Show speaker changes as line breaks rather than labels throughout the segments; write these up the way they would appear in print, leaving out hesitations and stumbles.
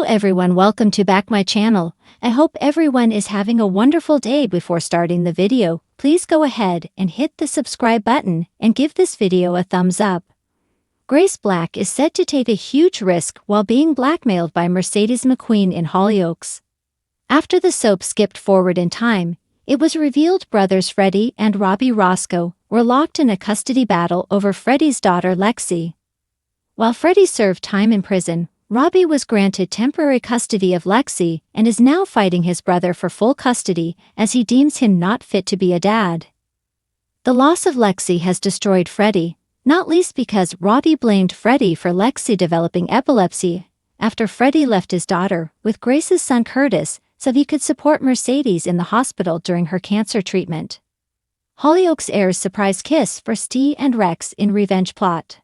everyone, welcome to back my channel. I hope everyone is having a wonderful day. Before starting the video, please go ahead and hit the subscribe button and give this video a thumbs up. Grace Black is said to take a huge risk while being blackmailed by Mercedes McQueen in Hollyoaks. After the soap skipped forward in time, it was revealed brothers Freddie and Robbie Roscoe were locked in a custody battle over Freddie's daughter Lexi. While Freddie served time in prison, Robbie was granted temporary custody of Lexi and is now fighting his brother for full custody as he deems him not fit to be a dad. The loss of Lexi has destroyed Freddie, not least because Robbie blamed Freddie for Lexi developing epilepsy after Freddie left his daughter with Grace's son Curtis so he could support Mercedes in the hospital during her cancer treatment. Hollyoaks airs surprise kiss for Steve and Rex in revenge plot.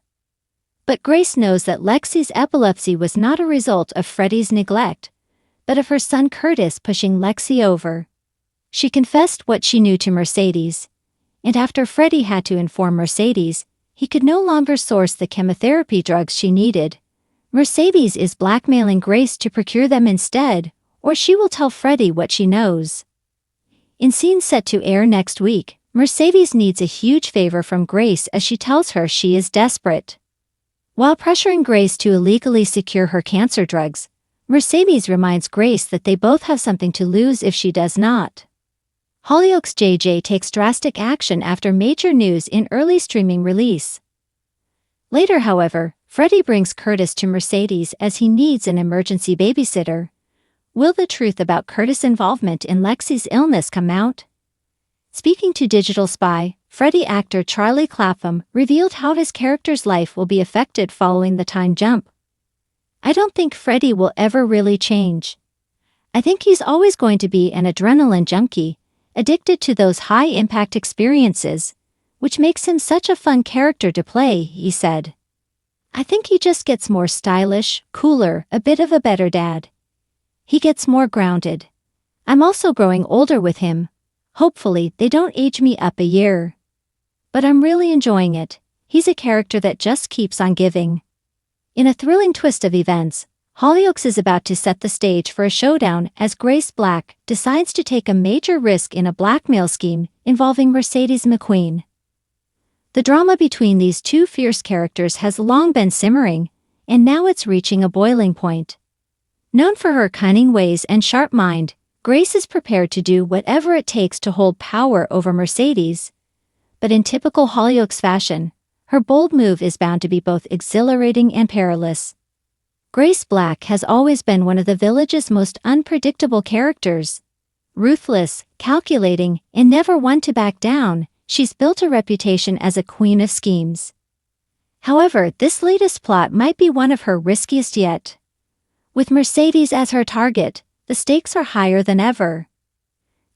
But Grace knows that Lexi's epilepsy was not a result of Freddie's neglect, but of her son Curtis pushing Lexi over. She confessed what she knew to Mercedes, and after Freddie had to inform Mercedes he could no longer source the chemotherapy drugs she needed, Mercedes is blackmailing Grace to procure them instead, or she will tell Freddie what she knows. In scenes set to air next week, Mercedes needs a huge favor from Grace as she tells her she is desperate. While pressuring Grace to illegally secure her cancer drugs, Mercedes reminds Grace that they both have something to lose if she does not. Hollyoaks JJ takes drastic action after major news in early streaming release. Later, however, Freddie brings Curtis to Mercedes as he needs an emergency babysitter. Will the truth about Curtis' involvement in Lexi's illness come out? Speaking to Digital Spy, Freddie actor Charlie Clapham revealed how his character's life will be affected following the time jump. "I don't think Freddie will ever really change. I think he's always going to be an adrenaline junkie, addicted to those high-impact experiences, which makes him such a fun character to play," he said. "I think he just gets more stylish, cooler, a bit of a better dad. He gets more grounded. I'm also growing older with him. Hopefully they don't age me up a year. But I'm really enjoying it. He's a character that just keeps on giving." In a thrilling twist of events, Hollyoaks is about to set the stage for a showdown as Grace Black decides to take a major risk in a blackmail scheme involving Mercedes McQueen. The drama between these two fierce characters has long been simmering, and now it's reaching a boiling point. Known for her cunning ways and sharp mind, Grace is prepared to do whatever it takes to hold power over Mercedes. But in typical Hollyoaks fashion, her bold move is bound to be both exhilarating and perilous. Grace Black has always been one of the village's most unpredictable characters. Ruthless, calculating, and never one to back down, she's built a reputation as a queen of schemes. However, this latest plot might be one of her riskiest yet. With Mercedes as her target, the stakes are higher than ever.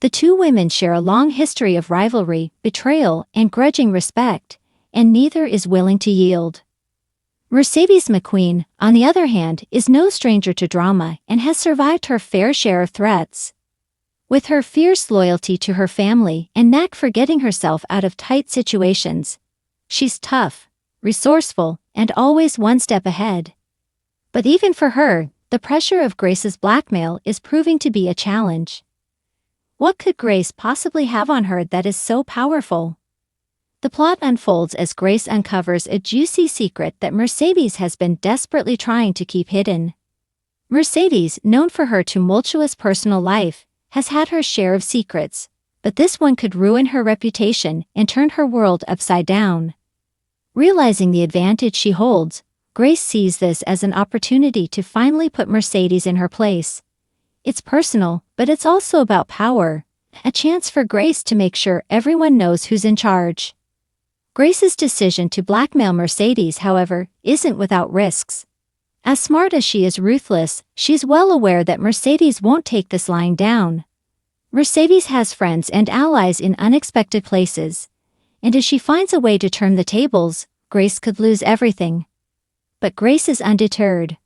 The two women share a long history of rivalry, betrayal, and grudging respect, and neither is willing to yield. Mercedes McQueen, on the other hand, is no stranger to drama and has survived her fair share of threats. With her fierce loyalty to her family and knack for getting herself out of tight situations, she's tough, resourceful, and always one step ahead. But even for her, the pressure of Grace's blackmail is proving to be a challenge. What could Grace possibly have on her that is so powerful? The plot unfolds as Grace uncovers a juicy secret that Mercedes has been desperately trying to keep hidden. Mercedes, known for her tumultuous personal life, has had her share of secrets, but this one could ruin her reputation and turn her world upside down. Realizing the advantage she holds, Grace sees this as an opportunity to finally put Mercedes in her place. It's personal, but it's also about power, a chance for Grace to make sure everyone knows who's in charge. Grace's decision to blackmail Mercedes, however, isn't without risks. As smart as she is ruthless, she's well aware that Mercedes won't take this lying down. Mercedes has friends and allies in unexpected places, and as she finds a way to turn the tables, Grace could lose everything. But Grace is undeterred.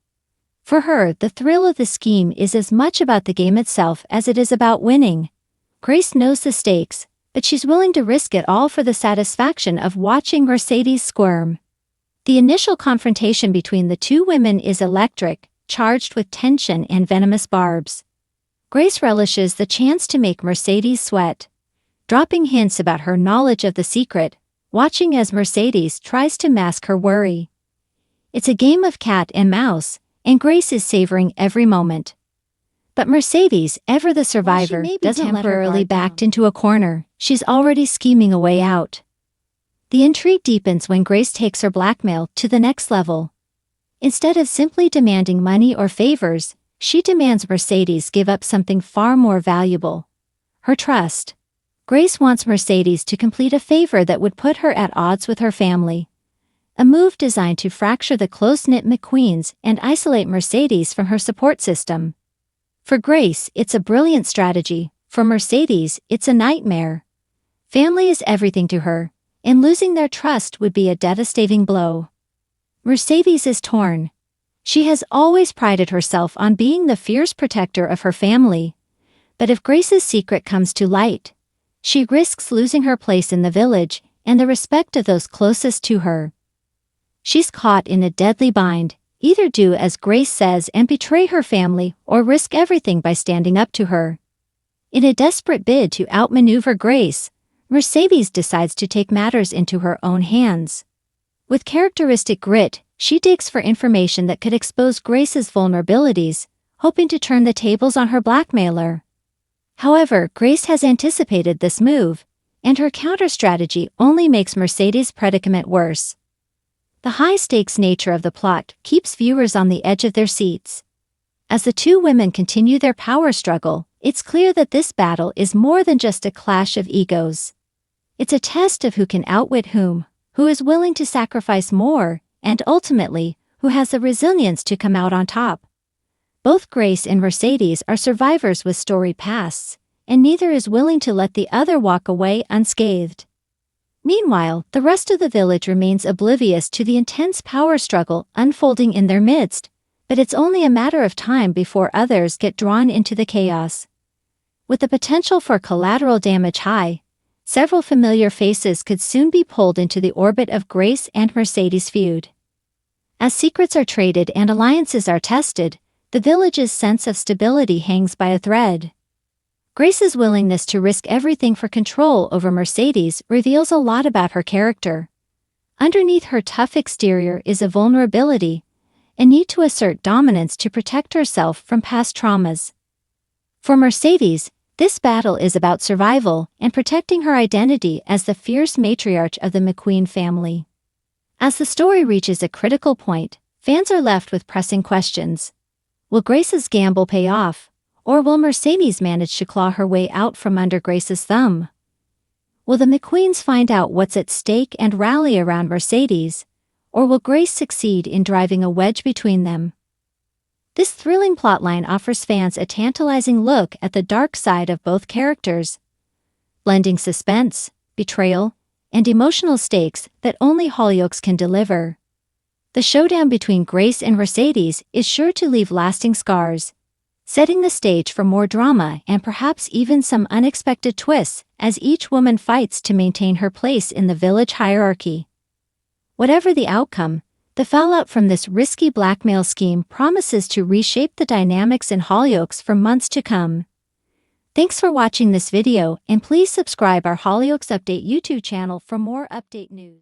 For her, the thrill of the scheme is as much about the game itself as it is about winning. Grace knows the stakes, but she's willing to risk it all for the satisfaction of watching Mercedes squirm. The initial confrontation between the two women is electric, charged with tension and venomous barbs. Grace relishes the chance to make Mercedes sweat, dropping hints about her knowledge of the secret, watching as Mercedes tries to mask her worry. It's a game of cat and mouse, and Grace is savoring every moment. But Mercedes, ever the survivor, doesn't temporarily backed into a corner. She's already scheming a way out. The intrigue deepens when Grace takes her blackmail to the next level. Instead of simply demanding money or favors, she demands Mercedes give up something far more valuable: her trust. Grace wants Mercedes to complete a favor that would put her at odds with her family. A move designed to fracture the close-knit McQueens and isolate Mercedes from her support system. For Grace, it's a brilliant strategy. For Mercedes, it's a nightmare. Family is everything to her, and losing their trust would be a devastating blow. Mercedes is torn. She has always prided herself on being the fierce protector of her family. But if Grace's secret comes to light, she risks losing her place in the village and the respect of those closest to her. She's caught in a deadly bind: either do as Grace says and betray her family, or risk everything by standing up to her. In a desperate bid to outmaneuver Grace, Mercedes decides to take matters into her own hands. With characteristic grit, she digs for information that could expose Grace's vulnerabilities, hoping to turn the tables on her blackmailer. However, Grace has anticipated this move, and her counter-strategy only makes Mercedes' predicament worse. The high-stakes nature of the plot keeps viewers on the edge of their seats. As the two women continue their power struggle, it's clear that this battle is more than just a clash of egos. It's a test of who can outwit whom, who is willing to sacrifice more, and ultimately, who has the resilience to come out on top. Both Grace and Mercedes are survivors with storied pasts, and neither is willing to let the other walk away unscathed. Meanwhile, the rest of the village remains oblivious to the intense power struggle unfolding in their midst, but it's only a matter of time before others get drawn into the chaos. With the potential for collateral damage high, several familiar faces could soon be pulled into the orbit of Grace and Mercedes' feud. As secrets are traded and alliances are tested, the village's sense of stability hangs by a thread. Grace's willingness to risk everything for control over Mercedes reveals a lot about her character. Underneath her tough exterior is a vulnerability, a need to assert dominance to protect herself from past traumas. For Mercedes, this battle is about survival and protecting her identity as the fierce matriarch of the McQueen family. As the story reaches a critical point, fans are left with pressing questions. Will Grace's gamble pay off, or will Mercedes manage to claw her way out from under Grace's thumb? Will the McQueens find out what's at stake and rally around Mercedes, or will Grace succeed in driving a wedge between them? This thrilling plotline offers fans a tantalizing look at the dark side of both characters, blending suspense, betrayal, and emotional stakes that only Hollyoaks can deliver. The showdown between Grace and Mercedes is sure to leave lasting scars, setting the stage for more drama and perhaps even some unexpected twists as each woman fights to maintain her place in the village hierarchy. Whatever the outcome, the fallout from this risky blackmail scheme promises to reshape the dynamics in Hollyoaks for months to come. Thanks for watching this video, and please subscribe our Hollyoaks Update YouTube channel for more update news.